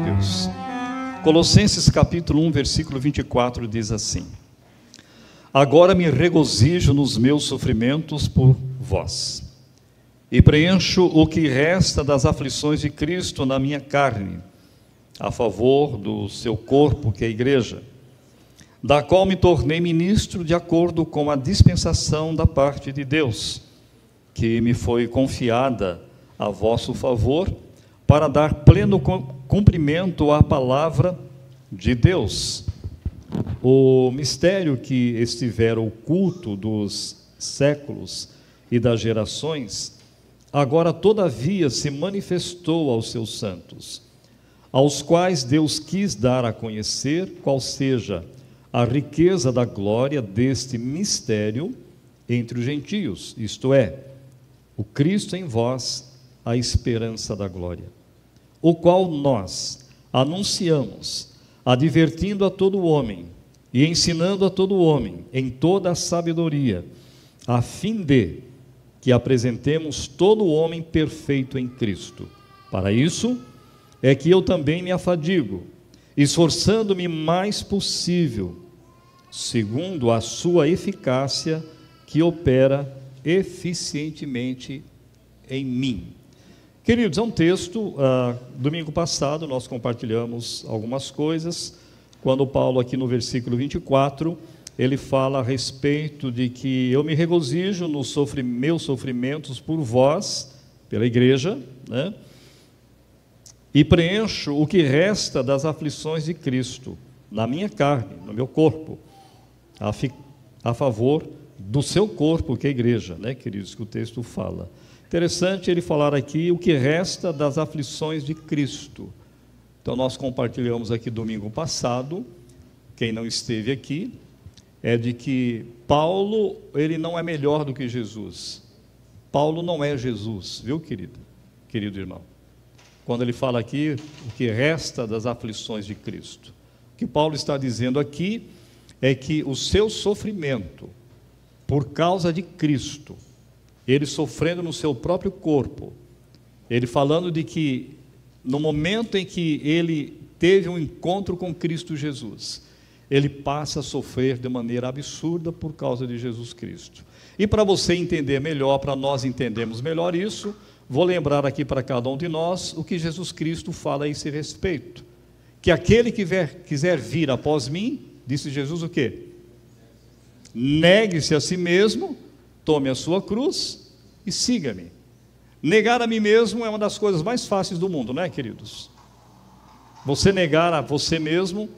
Deus. Colossenses capítulo 1, versículo 24 diz assim: agora me regozijo nos meus sofrimentos por vós, e preencho o que resta das aflições de Cristo na minha carne, a favor do seu corpo, que é a igreja, da qual me tornei ministro de acordo com a dispensação da parte de Deus, que me foi confiada a vosso favor, para dar pleno cumprimento à palavra de Deus. O mistério que estiver oculto dos séculos e das gerações, agora todavia se manifestou aos seus santos, aos quais Deus quis dar a conhecer qual seja a riqueza da glória deste mistério entre os gentios, isto é, o Cristo em vós, a esperança da glória, o qual nós anunciamos, advertindo a todo homem e ensinando a todo homem em toda a sabedoria, a fim de que apresentemos todo homem perfeito em Cristo. Para isso é que eu também me afadigo, esforçando-me mais possível, segundo a sua eficácia que opera eficientemente em mim. Queridos, é um texto, domingo passado nós compartilhamos algumas coisas, quando Paulo aqui no versículo 24, ele fala a respeito de que eu me regozijo nos meus sofrimentos por vós, pela igreja, né? E preencho o que resta das aflições de Cristo, na minha carne, no meu corpo, a favor do seu corpo, que é a igreja, né, queridos, que o texto fala. Interessante ele falar aqui o que resta das aflições de Cristo. Então nós compartilhamos aqui domingo passado, quem não esteve aqui, é de que Paulo, ele não é melhor do que Jesus. Paulo não é Jesus, viu, querido irmão? Quando ele fala aqui o que resta das aflições de Cristo. O que Paulo está dizendo aqui é que o seu sofrimento, por causa de Cristo, ele sofrendo no seu próprio corpo, ele falando de que no momento em que ele teve um encontro com Cristo Jesus, ele passa a sofrer de maneira absurda por causa de Jesus Cristo. E para você entender melhor, para nós entendermos melhor isso, vou lembrar aqui para cada um de nós o que Jesus Cristo fala a esse respeito, que aquele que quiser vir após mim, disse Jesus o quê? Negue-se a si mesmo, tome a sua cruz e siga-me. Negar a mim mesmo é uma das coisas mais fáceis do mundo, não é, queridos? Você negar a você mesmo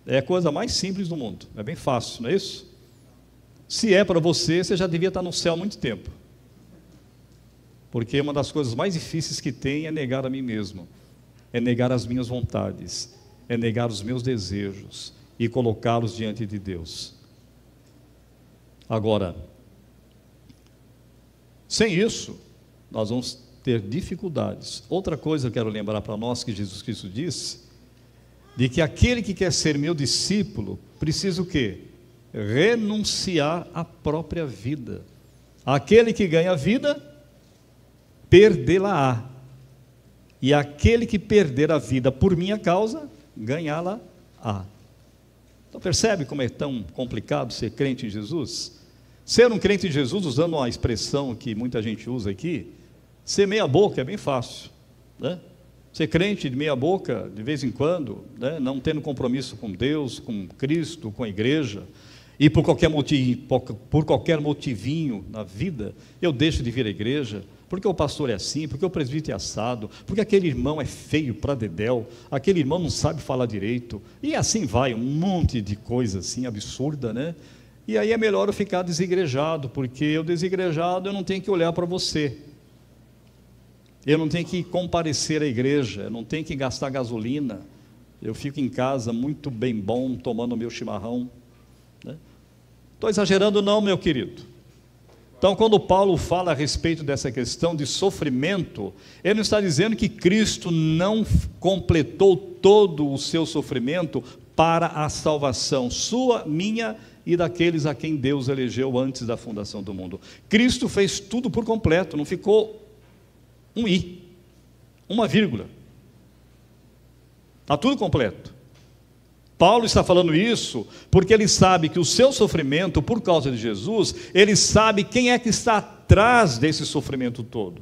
é a coisa mais simples do mundo, é bem fácil, não é isso? Se é para você, você já devia estar no céu há muito tempo, porque uma das coisas mais difíceis que tem é negar a mim mesmo, é negar as minhas vontades, é negar os meus desejos e colocá-los diante de Deus. Agora, sem isso, nós vamos ter dificuldades. Outra coisa eu quero lembrar para nós que Jesus Cristo disse, de que aquele que quer ser meu discípulo, precisa o quê? Renunciar à própria vida. Aquele que ganha a vida, perdê-la-á. E aquele que perder a vida por minha causa, ganhá-la-á. Então percebe como é tão complicado ser crente em Jesus? Ser um crente em Jesus, usando uma expressão que muita gente usa aqui, ser meia boca é bem fácil, né? Ser crente de meia boca, de vez em quando, né? Não tendo compromisso com Deus, com Cristo, com a igreja, e por qualquer motivinho na vida, eu deixo de vir à igreja, porque o pastor é assim, porque o presbítero é assado, porque aquele irmão é feio para dedéu, aquele irmão não sabe falar direito, e assim vai, um monte de coisa assim absurda, né? E aí é melhor eu ficar desigrejado, porque eu desigrejado eu não tenho que olhar para você, eu não tenho que comparecer à igreja, eu não tenho que gastar gasolina, eu fico em casa muito bem bom, tomando meu chimarrão, né? Estou exagerando não, meu querido. Então, quando Paulo fala a respeito dessa questão de sofrimento, ele não está dizendo que Cristo não completou todo o seu sofrimento para a salvação sua, minha e daqueles a quem Deus elegeu antes da fundação do mundo. Cristo fez tudo por completo, não ficou um i, uma vírgula. Está tudo completo. Paulo está falando isso porque ele sabe que o seu sofrimento, por causa de Jesus, ele sabe quem é que está atrás desse sofrimento todo.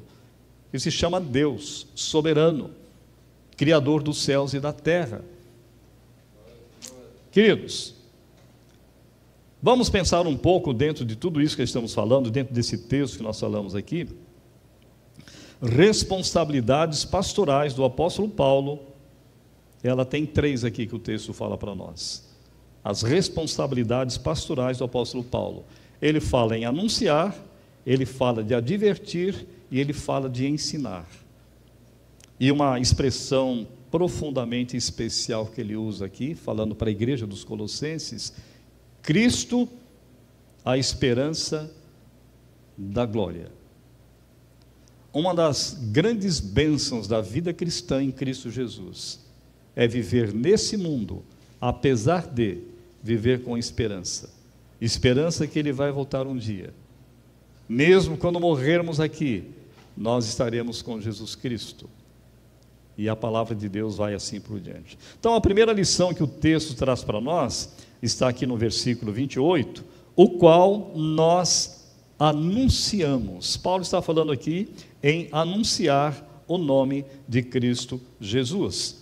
Ele se chama Deus, soberano, Criador dos céus e da terra. Queridos, vamos pensar um pouco dentro de tudo isso que estamos falando, dentro desse texto que nós falamos aqui. Responsabilidades pastorais do apóstolo Paulo. Ela tem 3 aqui que o texto fala para nós. As responsabilidades pastorais do apóstolo Paulo. Ele fala em anunciar, ele fala de advertir e ele fala de ensinar. E uma expressão profundamente especial que ele usa aqui, falando para a igreja dos Colossenses: Cristo, a esperança da glória. Uma das grandes bênçãos da vida cristã em Cristo Jesus é viver nesse mundo, apesar de viver com esperança. Esperança que Ele vai voltar um dia. Mesmo quando morrermos aqui, nós estaremos com Jesus Cristo. E a palavra de Deus vai assim por diante. Então, a primeira lição que o texto traz para nós está aqui no versículo 28, o qual nós anunciamos. Paulo está falando aqui em anunciar o nome de Cristo Jesus.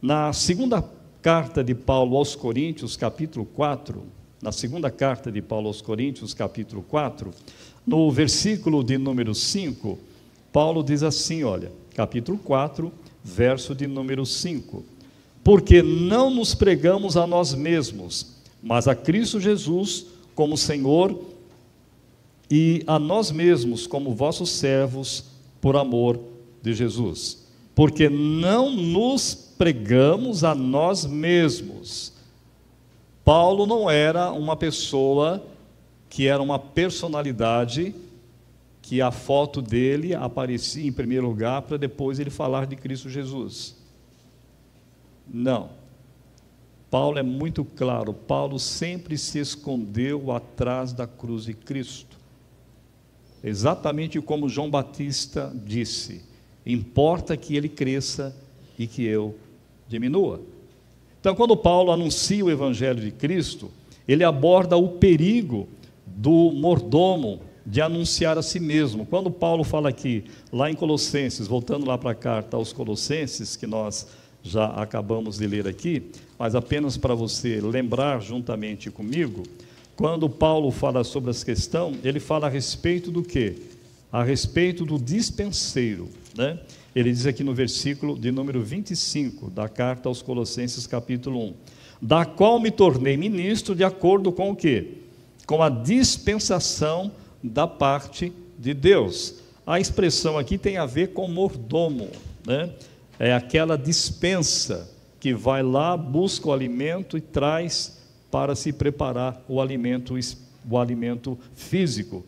Na segunda carta de Paulo aos Coríntios, capítulo 4, na segunda carta de Paulo aos Coríntios, capítulo 4, no versículo de número 5, Paulo diz assim, olha, capítulo 4, verso de número 5: porque não nos pregamos a nós mesmos, mas a Cristo Jesus como Senhor, e a nós mesmos como vossos servos, por amor de Jesus. Porque não nos pregamos a nós mesmos. Paulo não era uma pessoa que era uma personalidade, que a foto dele aparecia em primeiro lugar para depois ele falar de Cristo Jesus. Não. Paulo é muito claro, Paulo sempre se escondeu atrás da cruz de Cristo. Exatamente como João Batista disse: importa que ele cresça e que eu diminua. Então, quando Paulo anuncia o Evangelho de Cristo, ele aborda o perigo do mordomo de anunciar a si mesmo. Quando Paulo fala aqui, lá em Colossenses, voltando lá para a carta aos Colossenses, que nós já acabamos de ler aqui, mas apenas para você lembrar juntamente comigo, quando Paulo fala sobre essa questão, ele fala a respeito do quê? A respeito do dispenseiro, né? Ele diz aqui no versículo de número 25 da carta aos Colossenses, capítulo 1, da qual me tornei ministro de acordo com o quê? Com a dispensação da parte de Deus. A expressão aqui tem a ver com mordomo, né? É aquela dispensa que vai lá, busca o alimento e traz para se preparar o alimento físico.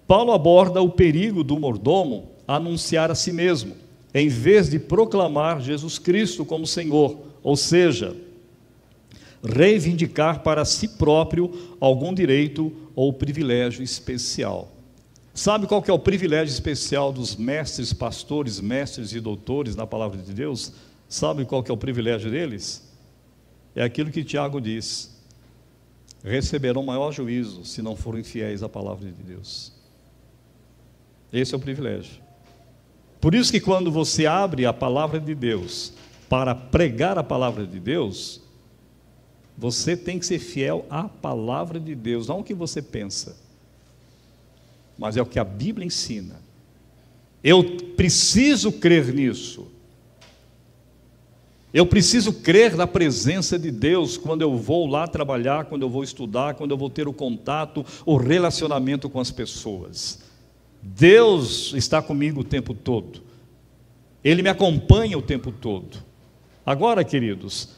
Paulo aborda o perigo do mordomo anunciar a si mesmo, em vez de proclamar Jesus Cristo como Senhor, ou seja, reivindicar para si próprio algum direito ou privilégio especial. Sabe qual que é o privilégio especial dos mestres, pastores, mestres e doutores na palavra de Deus? Sabe qual que é o privilégio deles? É aquilo que Tiago diz: receberão maior juízo se não forem fiéis à palavra de Deus. Esse é o privilégio. Por isso que quando você abre a palavra de Deus para pregar a palavra de Deus, você tem que ser fiel à palavra de Deus, não o que você pensa, mas é o que a Bíblia ensina. Eu preciso crer nisso. Eu preciso crer na presença de Deus quando eu vou lá trabalhar, quando eu vou estudar, quando eu vou ter o contato, o relacionamento com as pessoas. Deus está comigo o tempo todo. Ele me acompanha o tempo todo. Agora, queridos,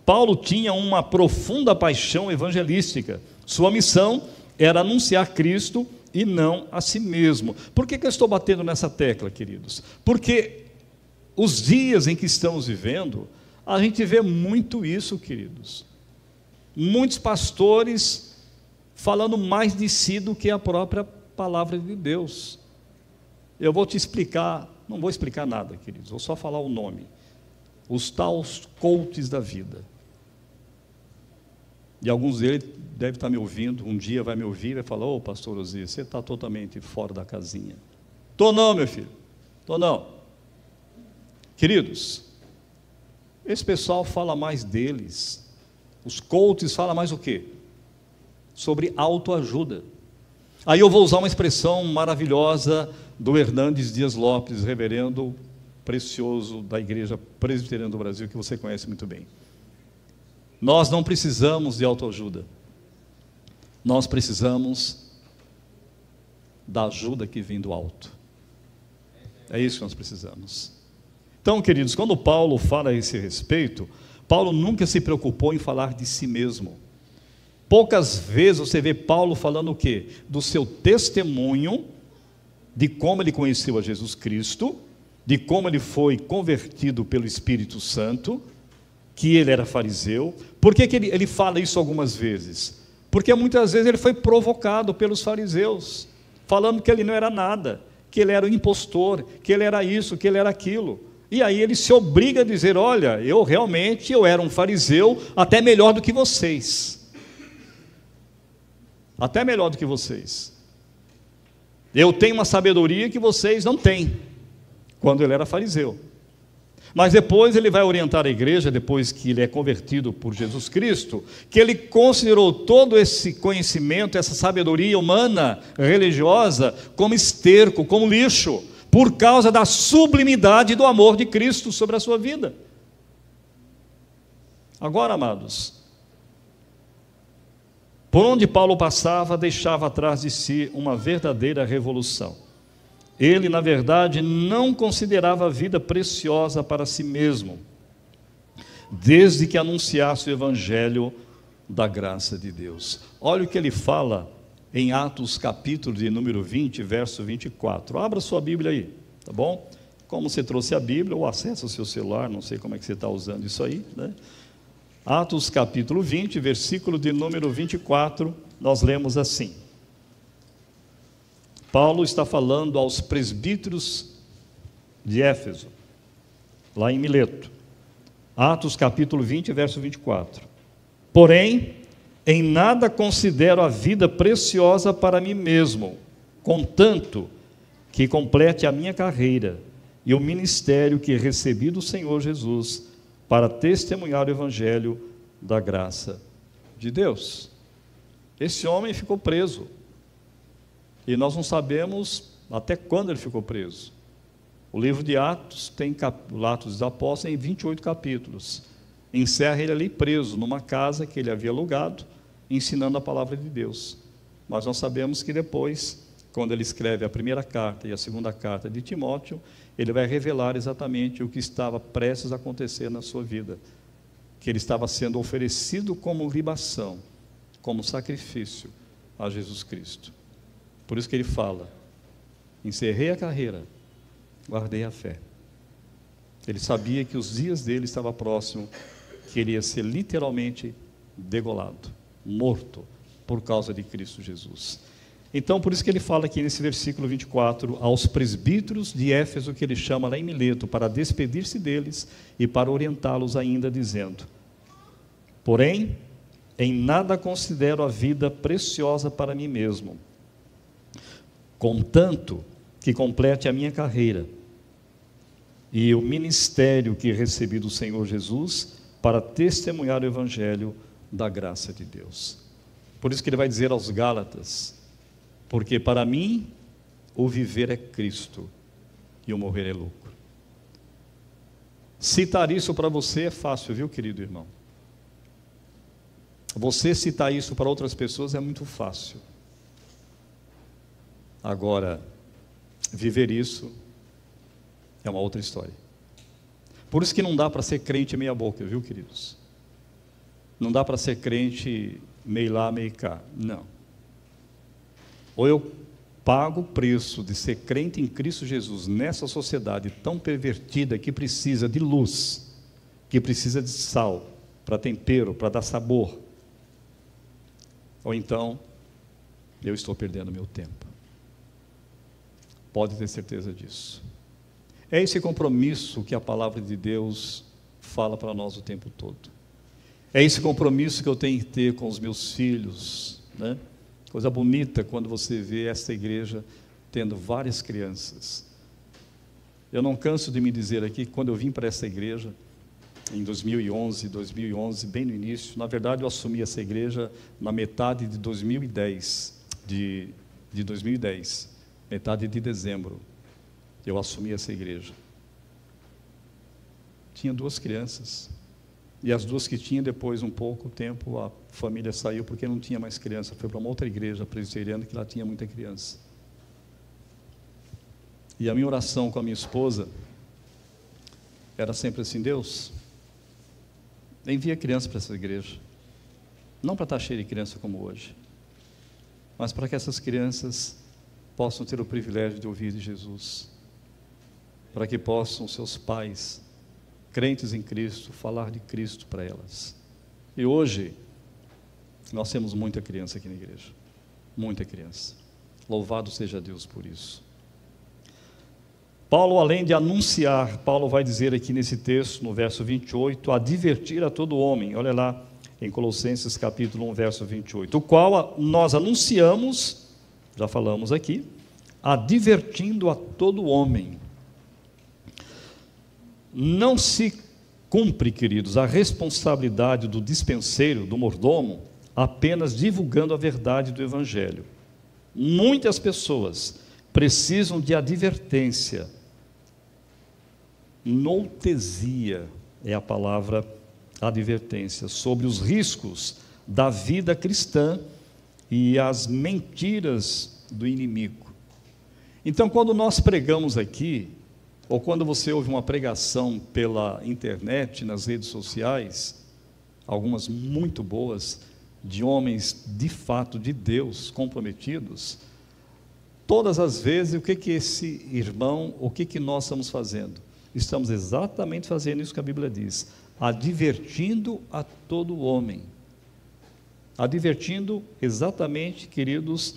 Paulo tinha uma profunda paixão evangelística. Sua missão era anunciar Cristo e não a si mesmo. Por que eu estou batendo nessa tecla, queridos? Porque os dias em que estamos vivendo, a gente vê muito isso, queridos. Muitos pastores falando mais de si do que a própria palavra de Deus. Eu vou te explicar, não vou explicar nada, queridos, vou só falar o nome. Os tais coaches da vida. E alguns deles devem estar me ouvindo, um dia vai me ouvir e vai falar: ô pastor Osias, você está totalmente fora da casinha. Estou não, meu filho, estou não. Queridos, esse pessoal fala mais deles. Os coaches falam mais o quê? Sobre autoajuda. Aí eu vou usar uma expressão maravilhosa do Hernandes Dias Lopes, reverendo precioso da Igreja Presbiteriana do Brasil, que você conhece muito bem. Nós não precisamos de autoajuda. Nós precisamos da ajuda que vem do alto. É isso que nós precisamos. Então, queridos, quando Paulo fala a esse respeito, Paulo nunca se preocupou em falar de si mesmo. Poucas vezes você vê Paulo falando o quê? Do seu testemunho, de como ele conheceu a Jesus Cristo, de como ele foi convertido pelo Espírito Santo, que ele era fariseu. Por que ele fala isso algumas vezes? Porque muitas vezes ele foi provocado pelos fariseus, falando que ele não era nada, que ele era um impostor, que ele era isso, que ele era aquilo. E aí ele se obriga a dizer: olha, eu era um fariseu até melhor do que vocês. Até melhor do que vocês. Eu tenho uma sabedoria que vocês não têm. Quando ele era fariseu. Mas depois ele vai orientar a igreja, depois que ele é convertido por Jesus Cristo, que ele considerou todo esse conhecimento, essa sabedoria humana, religiosa, como esterco, como lixo, por causa da sublimidade do amor de Cristo sobre a sua vida. Agora, amados, por onde Paulo passava, deixava atrás de si uma verdadeira revolução. Ele, na verdade, não considerava a vida preciosa para si mesmo, desde que anunciasse o Evangelho da graça de Deus. Olha o que ele fala em Atos capítulo de número 20, verso 24. Abra sua Bíblia aí, tá bom? Como você trouxe a Bíblia, ou acessa o seu celular, não sei como é que você está usando isso aí, né? Atos capítulo 20, versículo de número 24, nós lemos assim. Paulo está falando aos presbíteros de Éfeso, lá em Mileto. Atos capítulo 20, verso 24. Porém, em nada considero a vida preciosa para mim mesmo, contanto que complete a minha carreira e o ministério que recebi do Senhor Jesus para testemunhar o Evangelho da graça de Deus. Esse homem ficou preso. E nós não sabemos até quando ele ficou preso. O livro de Atos Atos dos Apóstolos tem 28 capítulos. Encerra ele ali preso, numa casa que ele havia alugado, ensinando a palavra de Deus. Mas nós sabemos que depois, quando ele escreve a primeira carta e a segunda carta de Timóteo, ele vai revelar exatamente o que estava prestes a acontecer na sua vida. Que ele estava sendo oferecido como libação, como sacrifício a Jesus Cristo. Por isso que ele fala: encerrei a carreira, guardei a fé. Ele sabia que os dias dele estavam próximos, que ele ia ser literalmente degolado, morto, por causa de Cristo Jesus. Então, por isso que ele fala aqui nesse versículo 24, aos presbíteros de Éfeso, que ele chama lá em Mileto, para despedir-se deles e para orientá-los ainda, dizendo: porém, em nada considero a vida preciosa para mim mesmo, contanto que complete a minha carreira e o ministério que recebi do Senhor Jesus para testemunhar o Evangelho da graça de Deus. Por isso que ele vai dizer aos Gálatas: porque para mim o viver é Cristo e o morrer é lucro. Citar isso para você é fácil, viu, querido irmão? Você citar isso para outras pessoas é muito fácil. Agora, viver isso é uma outra história. Por isso que não dá para ser crente meia boca, viu, queridos? Não dá para ser crente meio lá, meio cá, não. Ou eu pago o preço de ser crente em Cristo Jesus nessa sociedade tão pervertida, que precisa de luz, que precisa de sal, para tempero, para dar sabor, ou então eu estou perdendo meu tempo. Pode ter certeza disso. É esse compromisso que a palavra de Deus fala para nós o tempo todo. É esse compromisso que eu tenho que ter com os meus filhos, né? Coisa bonita quando você vê esta igreja tendo várias crianças. Eu não canso de me dizer aqui que quando eu vim para essa igreja, em 2011, bem no início, na verdade eu assumi essa igreja na metade de 2010, de 2010, metade de dezembro, eu assumi essa igreja. Tinha 2 crianças, e as 2 que tinha, depois um pouco tempo, a família saiu porque não tinha mais criança, foi para uma outra igreja presbiteriana que lá tinha muita criança. E a minha oração com a minha esposa era sempre assim: Deus, envia criança para essa igreja, não para estar cheia de criança como hoje, mas para que essas crianças possam ter o privilégio de ouvir de Jesus, para que possam seus pais, crentes em Cristo, falar de Cristo para elas. E hoje nós temos muita criança aqui na igreja, muita criança. Louvado seja Deus por isso. Paulo, além de anunciar, Paulo vai dizer aqui nesse texto, no verso 28, advertir a todo homem. Olha lá em Colossenses capítulo 1, verso 28, o qual nós anunciamos, já falamos aqui, advertindo a todo homem. Não se cumpre, queridos, a responsabilidade do dispenseiro, do mordomo, apenas divulgando a verdade do Evangelho. Muitas pessoas precisam de advertência. Noutesia é a palavra advertência, sobre os riscos da vida cristã e as mentiras do inimigo. Então, quando nós pregamos aqui, ou quando você ouve uma pregação pela internet, nas redes sociais, algumas muito boas, de homens de fato de Deus, comprometidos, todas as vezes, o que esse irmão, o que nós estamos fazendo? Estamos exatamente fazendo isso que a Bíblia diz, advertindo a todo homem. Advertindo exatamente, queridos,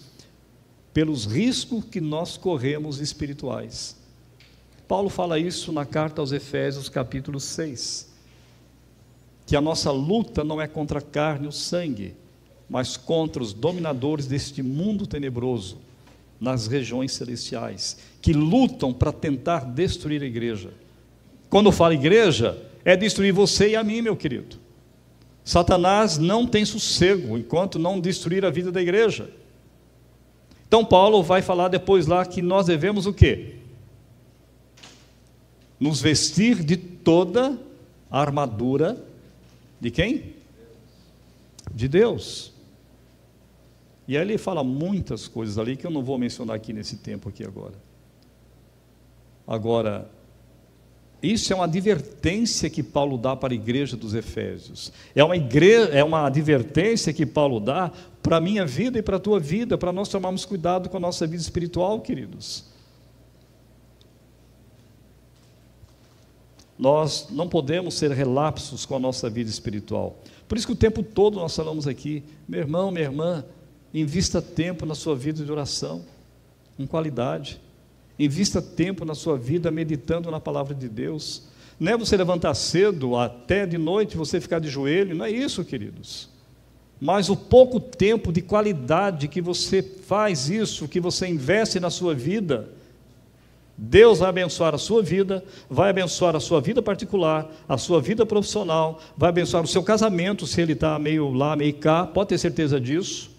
pelos riscos que nós corremos espirituais. Paulo fala isso na carta aos Efésios, capítulo 6, que a nossa luta não é contra a carne e o sangue, mas contra os dominadores deste mundo tenebroso, nas regiões celestiais, que lutam para tentar destruir a igreja. Quando fala igreja, é destruir você e a mim, meu querido. Satanás não tem sossego enquanto não destruir a vida da igreja. Então Paulo vai falar depois lá que nós devemos o quê? Nos vestir de toda a armadura de quem? De Deus. E aí ele fala muitas coisas ali que eu não vou mencionar aqui nesse tempo aqui agora. Agora, isso é uma advertência que Paulo dá para a igreja dos Efésios. É uma advertência que Paulo dá para a minha vida e para a tua vida, para nós tomarmos cuidado com a nossa vida espiritual, queridos. Nós não podemos ser relapsos com a nossa vida espiritual. Por isso que o tempo todo nós falamos aqui, meu irmão, minha irmã, invista tempo na sua vida de oração, com qualidade. Invista tempo na sua vida meditando na palavra de Deus. Não é você levantar cedo, até de noite você ficar de joelho, não é isso, queridos. Mas o pouco tempo de qualidade que você faz isso, que você investe na sua vida, Deus vai abençoar a sua vida, vai abençoar a sua vida particular, a sua vida profissional, vai abençoar o seu casamento, se ele está meio lá, meio cá, pode ter certeza disso.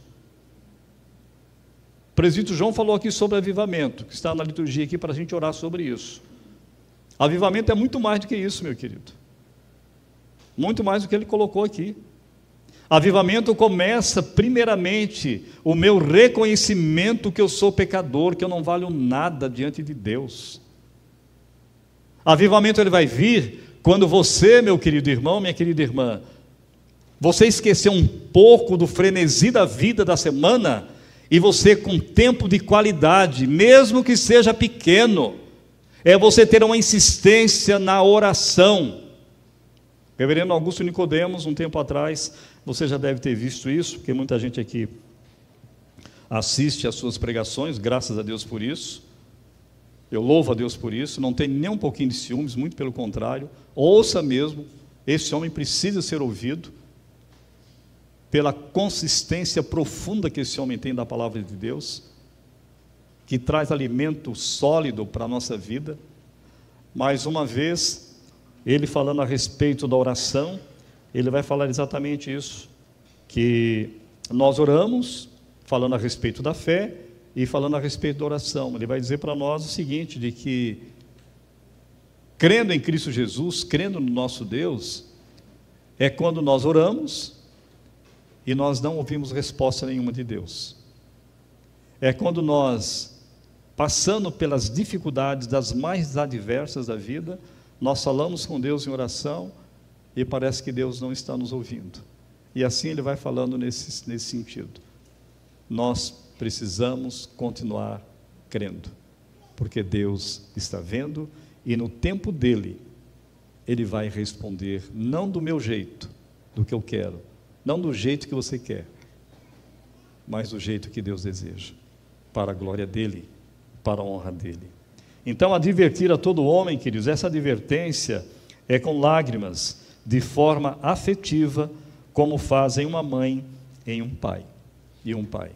O presbítero João falou aqui sobre avivamento, que está na liturgia aqui para a gente orar sobre isso. Avivamento é muito mais do que isso, meu querido. Muito mais do que ele colocou aqui. Avivamento começa, primeiramente, o meu reconhecimento que eu sou pecador, que eu não valho nada diante de Deus. Avivamento ele vai vir quando você, meu querido irmão, minha querida irmã, você esqueceu um pouco do frenesi da vida da semana e você com tempo de qualidade, mesmo que seja pequeno, é você ter uma insistência na oração. Reverendo Augusto Nicodemos, um tempo atrás, você já deve ter visto isso, porque muita gente aqui assiste às suas pregações, graças a Deus por isso. Eu louvo a Deus por isso, não tem nem um pouquinho de ciúmes, muito pelo contrário. Ouça mesmo, esse homem precisa ser ouvido, pela consistência profunda que esse homem tem da palavra de Deus, que traz alimento sólido para a nossa vida. Mais uma vez, ele falando a respeito da oração, ele vai falar exatamente isso, que nós oramos, falando a respeito da fé e falando a respeito da oração. Ele vai dizer para nós o seguinte, de que crendo em Cristo Jesus, crendo no nosso Deus, é quando nós oramos e nós não ouvimos resposta nenhuma de Deus. É quando nós, passando pelas dificuldades das mais adversas da vida, nós falamos com Deus em oração e parece que Deus não está nos ouvindo. E assim ele vai falando nesse sentido. Nós precisamos continuar crendo, porque Deus está vendo e no tempo dele, ele vai responder, não do meu jeito, do que eu quero, não do jeito que você quer, mas do jeito que Deus deseja, para a glória dele, para a honra dele. Então, advertir a todo homem, queridos, essa advertência é com lágrimas, de forma afetiva, como fazem uma mãe em um pai e um pai.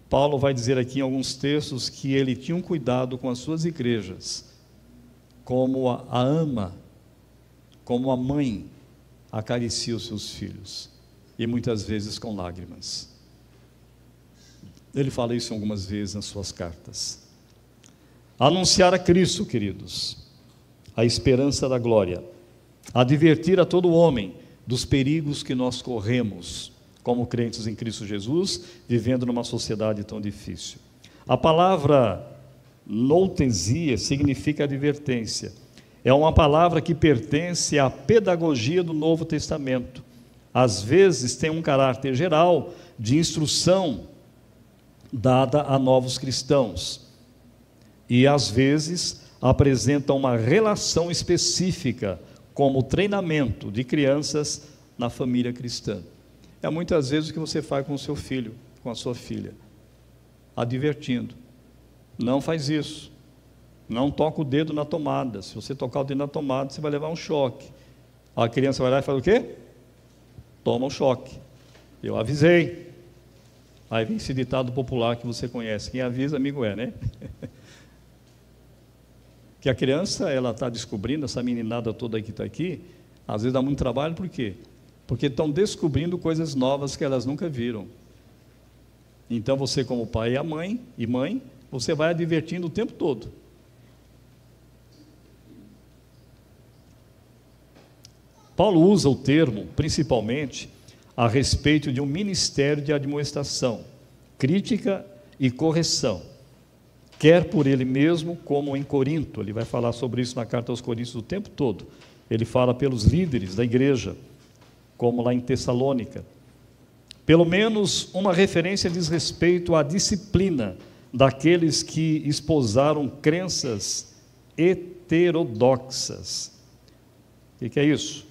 Paulo vai dizer aqui em alguns textos que ele tinha um cuidado com as suas igrejas, como a ama, como a mãe acaricia os seus filhos, e muitas vezes com lágrimas. Ele fala isso algumas vezes nas suas cartas. Anunciar a Cristo, queridos, a esperança da glória. Advertir a todo homem dos perigos que nós corremos, como crentes em Cristo Jesus, vivendo numa sociedade tão difícil. A palavra noutesia significa advertência. É uma palavra que pertence à pedagogia do Novo Testamento. Às vezes tem um caráter geral de instrução dada a novos cristãos. E às vezes apresenta uma relação específica, como o treinamento de crianças na família cristã. É muitas vezes o que você faz com o seu filho, com a sua filha, advertindo. Não faz isso. Não toca o dedo na tomada. Se você tocar o dedo na tomada, você vai levar um choque. A criança vai lá e fala o quê? Toma um choque. Eu avisei. Aí vem esse ditado popular que você conhece. Quem avisa, amigo é, né? Que a criança, ela está descobrindo, essa meninada toda que está aqui, às vezes dá muito trabalho, por quê? Porque estão descobrindo coisas novas que elas nunca viram. Então você, como pai e mãe, você vai advertindo o tempo todo. Paulo usa o termo, principalmente, a respeito de um ministério de admoestação, crítica e correção, quer por ele mesmo, como em Corinto. Ele vai falar sobre isso na carta aos Coríntios o tempo todo. Ele fala pelos líderes da igreja, como lá em Tessalônica. Pelo menos uma referência diz respeito à disciplina daqueles que esposaram crenças heterodoxas. O que é isso?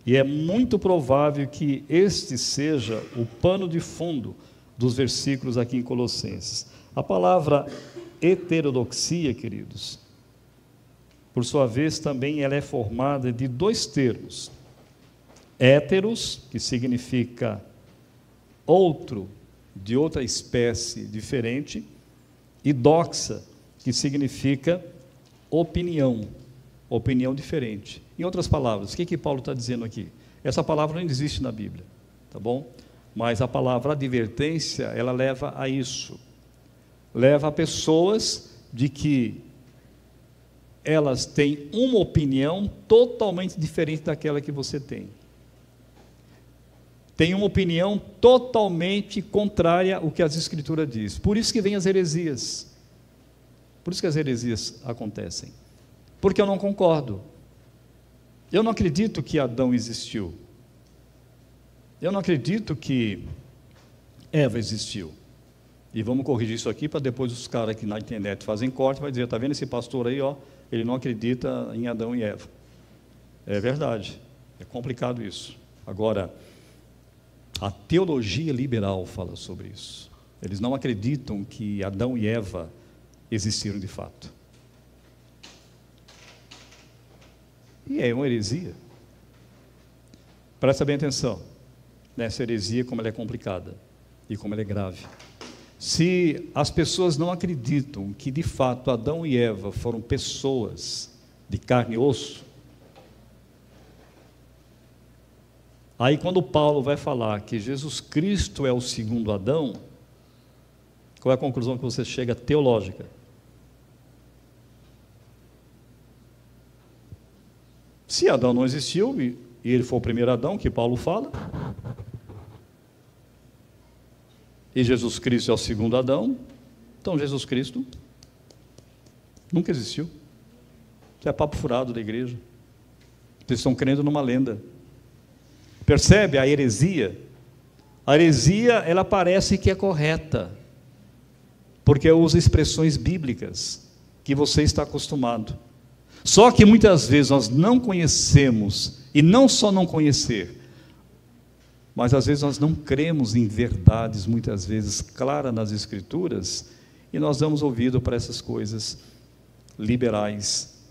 E é muito provável que este seja o pano de fundo dos versículos aqui em Colossenses. A palavra heterodoxia, queridos, por sua vez, também ela é formada de dois termos. Héteros, que significa outro, de outra espécie diferente, e doxa, que significa opinião diferente. Em outras palavras, o que Paulo está dizendo aqui? Essa palavra não existe na Bíblia, tá bom? Mas a palavra advertência, ela leva a isso. Leva a pessoas de que elas têm uma opinião totalmente diferente daquela que você tem. Tem uma opinião totalmente contrária ao que as Escrituras dizem. Por isso que vem as heresias. Por isso que as heresias acontecem. Porque eu não concordo. Eu não acredito que Adão existiu. Eu não acredito que Eva existiu. E vamos corrigir isso aqui para depois os caras aqui na internet fazem corte, vai dizer, está vendo esse pastor aí, ó, ele não acredita em Adão e Eva. É verdade. É complicado isso. Agora, a teologia liberal fala sobre isso. Eles não acreditam que Adão e Eva existiram de fato. E é uma heresia. Presta bem atenção nessa heresia, como ela é complicada e como ela é grave. Se as pessoas não acreditam que de fato Adão e Eva foram pessoas de carne e osso, aí quando Paulo vai falar que Jesus Cristo é o segundo Adão, qual é a conclusão que você chega teológica? Se Adão não existiu e ele foi o primeiro Adão, que Paulo fala, e Jesus Cristo é o segundo Adão, então Jesus Cristo nunca existiu. Isso é papo furado da igreja. Vocês estão crendo numa lenda. Percebe a heresia? A heresia, ela parece que é correta, porque usa expressões bíblicas que você está acostumado. Só que muitas vezes nós não conhecemos, e não só não conhecer, mas às vezes nós não cremos em verdades, muitas vezes claras nas Escrituras, e nós damos ouvido para essas coisas liberais.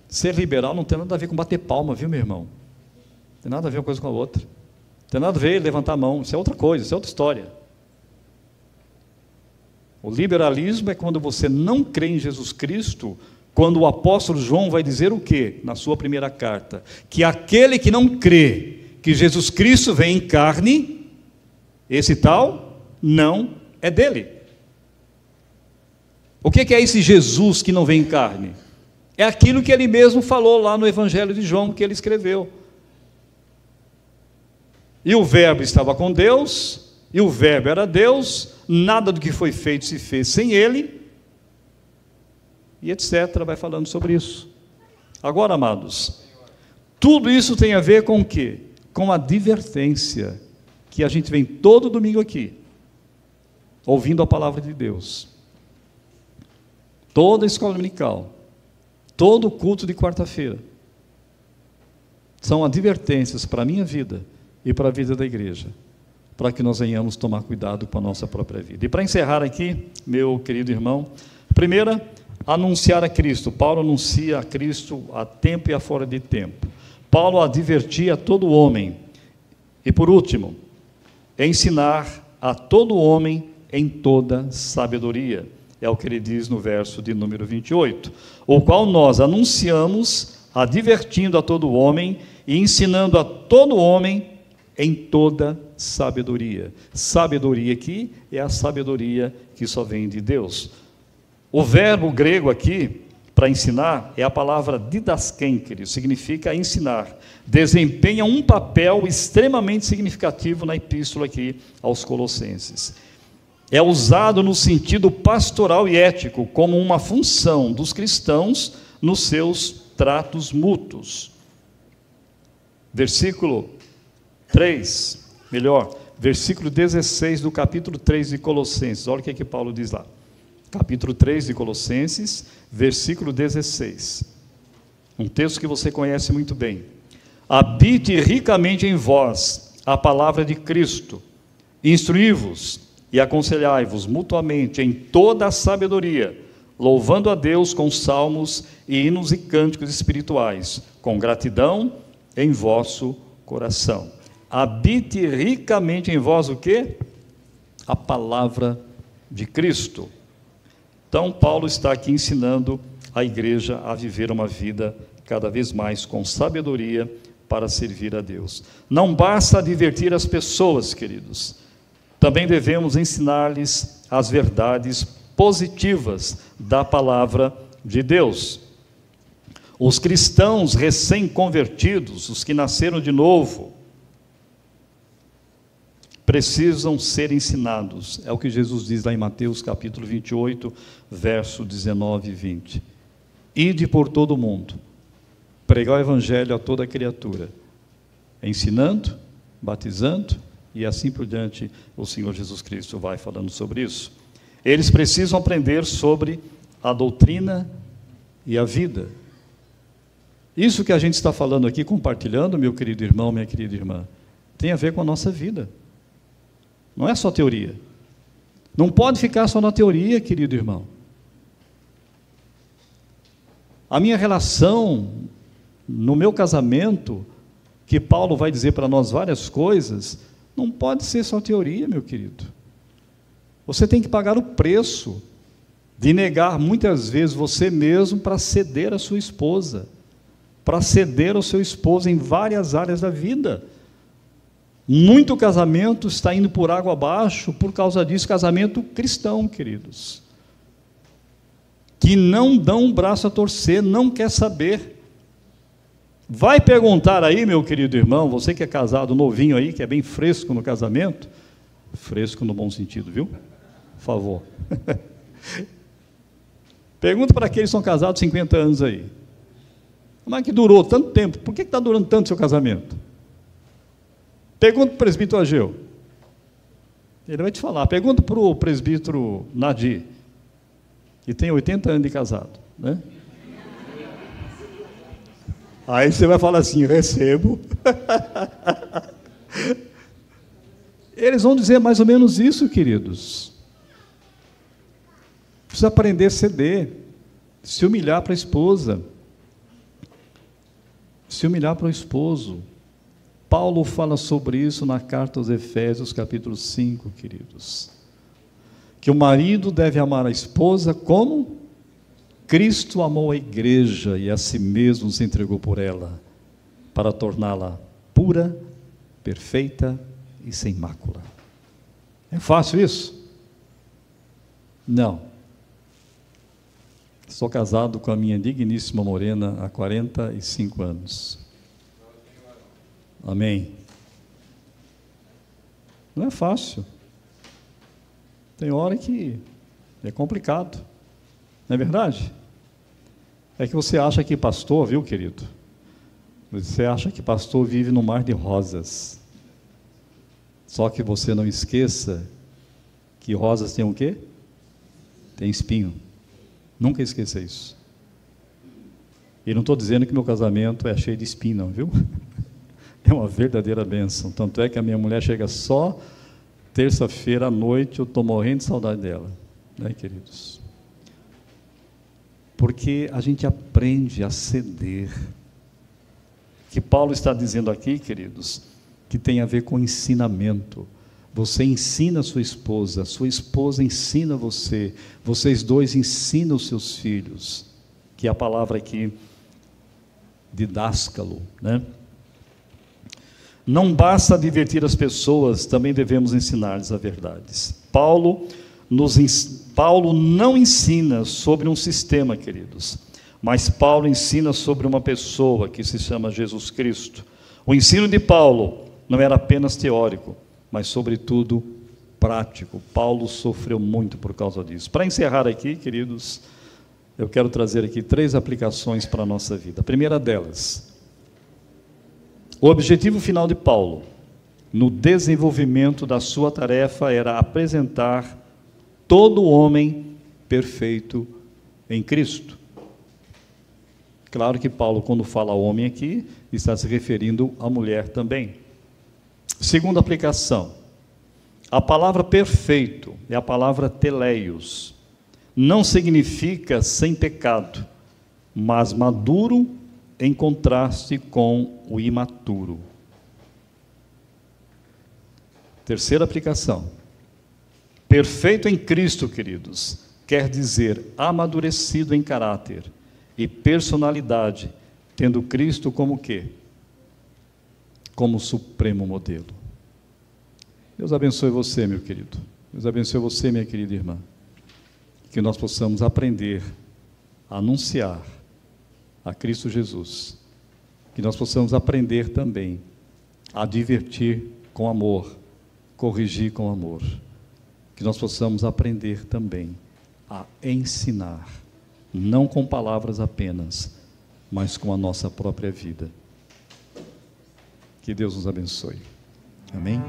Ser liberal não tem nada a ver com bater palma, viu, meu irmão? Não tem nada a ver uma coisa com a outra. Não tem nada a ver levantar a mão, isso é outra coisa, isso é outra história. O liberalismo é quando você não crê em Jesus Cristo, quando o apóstolo João vai dizer o quê? Na sua primeira carta, que aquele que não crê que Jesus Cristo vem em carne, esse tal não é dele. O que é esse Jesus que não vem em carne? É aquilo que ele mesmo falou lá no Evangelho de João, que ele escreveu. E o verbo estava com Deus, e o verbo era Deus, nada do que foi feito se fez sem ele, e etc. Vai falando sobre isso. Agora, amados, tudo isso tem a ver com o quê? Com a advertência que a gente vem todo domingo aqui, ouvindo a palavra de Deus. Toda a escola dominical, todo o culto de quarta-feira, são advertências para a minha vida e para a vida da igreja, para que nós venhamos tomar cuidado com a nossa própria vida. E para encerrar aqui, meu querido irmão, primeira, anunciar a Cristo. Paulo anuncia a Cristo a tempo e a fora de tempo. Paulo advertia a todo homem. E por último, ensinar a todo homem em toda sabedoria. É o que ele diz no verso de número 28. O qual nós anunciamos, advertindo a todo homem e ensinando a todo homem em toda sabedoria. Sabedoria aqui é a sabedoria que só vem de Deus. O verbo grego aqui, para ensinar, é a palavra didaskenkerio, significa ensinar. Desempenha um papel extremamente significativo na epístola aqui aos Colossenses. É usado no sentido pastoral e ético, como uma função dos cristãos nos seus tratos mútuos. Versículo 16 do capítulo 3 de Colossenses, olha o que Paulo diz lá. Capítulo 3 de Colossenses, versículo 16. Um texto que você conhece muito bem. Habite ricamente em vós a palavra de Cristo, instruí-vos e aconselhai-vos mutuamente em toda a sabedoria, louvando a Deus com salmos e hinos e cânticos espirituais, com gratidão em vosso coração. Habite ricamente em vós o quê? A palavra de Cristo. Então, Paulo está aqui ensinando a igreja a viver uma vida cada vez mais com sabedoria para servir a Deus. Não basta advertir as pessoas, queridos. Também devemos ensinar-lhes as verdades positivas da palavra de Deus. Os cristãos recém-convertidos, os que nasceram de novo, precisam ser ensinados. É o que Jesus diz lá em Mateus capítulo 28, verso 19 e 20. Ide por todo o mundo, pregar o evangelho a toda criatura, ensinando, batizando, e assim por diante o Senhor Jesus Cristo vai falando sobre isso. Eles precisam aprender sobre a doutrina e a vida. Isso que a gente está falando aqui, compartilhando, meu querido irmão, minha querida irmã, tem a ver com a nossa vida. Não é só teoria. Não pode ficar só na teoria, querido irmão. A minha relação no meu casamento, que Paulo vai dizer para nós várias coisas, não pode ser só teoria, meu querido. Você tem que pagar o preço de negar muitas vezes você mesmo para ceder à sua esposa, para ceder ao seu esposo em várias áreas da vida. Muito casamento está indo por água abaixo por causa disso, casamento cristão, queridos, que não dão um braço a torcer, não quer saber. Vai perguntar aí, meu querido irmão, você que é casado, novinho aí, que é bem fresco no casamento, fresco no bom sentido, viu? Por favor. Pergunta para aqueles que são casados 50 anos aí. Como é que durou tanto tempo? Por que está durando tanto o seu casamento? Pergunta para o presbítero Ageu. Ele vai te falar. Pergunta para o presbítero Nadir, que tem 80 anos de casado, né? Aí você vai falar assim, recebo. Eles vão dizer mais ou menos isso, queridos. Precisa aprender a ceder, se humilhar para a esposa, se humilhar para o esposo. Paulo fala sobre isso na carta aos Efésios, capítulo 5, queridos. Que o marido deve amar a esposa como Cristo amou a igreja e a si mesmo se entregou por ela, para torná-la pura, perfeita e sem mácula. É fácil isso? Não. Sou casado com a minha digníssima morena há 45 anos. Amém. Não é fácil. Tem hora que é complicado. Não é verdade? É que você acha que pastor, viu, querido? Você acha que pastor vive no mar de rosas. Só que você não esqueça que rosas têm o quê? Tem espinho. Nunca esqueça isso. E não estou dizendo que meu casamento é cheio de espinho, não, viu? É uma verdadeira bênção. Tanto é que a minha mulher chega só terça-feira à noite, eu estou morrendo de saudade dela, né, queridos? Porque a gente aprende a ceder. O que Paulo está dizendo aqui, queridos, que tem a ver com ensinamento. Você ensina a sua esposa ensina você, vocês dois ensinam os seus filhos, que é a palavra aqui, didáscalo, né? Não basta advertir as pessoas, também devemos ensinar-lhes a verdade. Paulo não ensina sobre um sistema, queridos, mas Paulo ensina sobre uma pessoa que se chama Jesus Cristo. O ensino de Paulo não era apenas teórico, mas sobretudo prático. Paulo sofreu muito por causa disso. Para encerrar aqui, queridos, eu quero trazer aqui 3 aplicações para a nossa vida. A primeira delas, o objetivo final de Paulo, no desenvolvimento da sua tarefa, era apresentar todo homem perfeito em Cristo. Claro que Paulo, quando fala homem aqui, está se referindo à mulher também. Segunda aplicação, a palavra perfeito é a palavra teleios. Não significa sem pecado, mas maduro em contraste com o imaturo. Terceira aplicação, perfeito em Cristo, queridos, quer dizer amadurecido em caráter e personalidade, tendo Cristo como quê? Como supremo modelo. Deus abençoe você, meu querido. Deus abençoe você, minha querida irmã. Que nós possamos aprender a anunciar a Cristo Jesus. Que nós possamos aprender também a advertir com amor, corrigir com amor. Que nós possamos aprender também a ensinar, não com palavras apenas, mas com a nossa própria vida. Que Deus nos abençoe. Amém?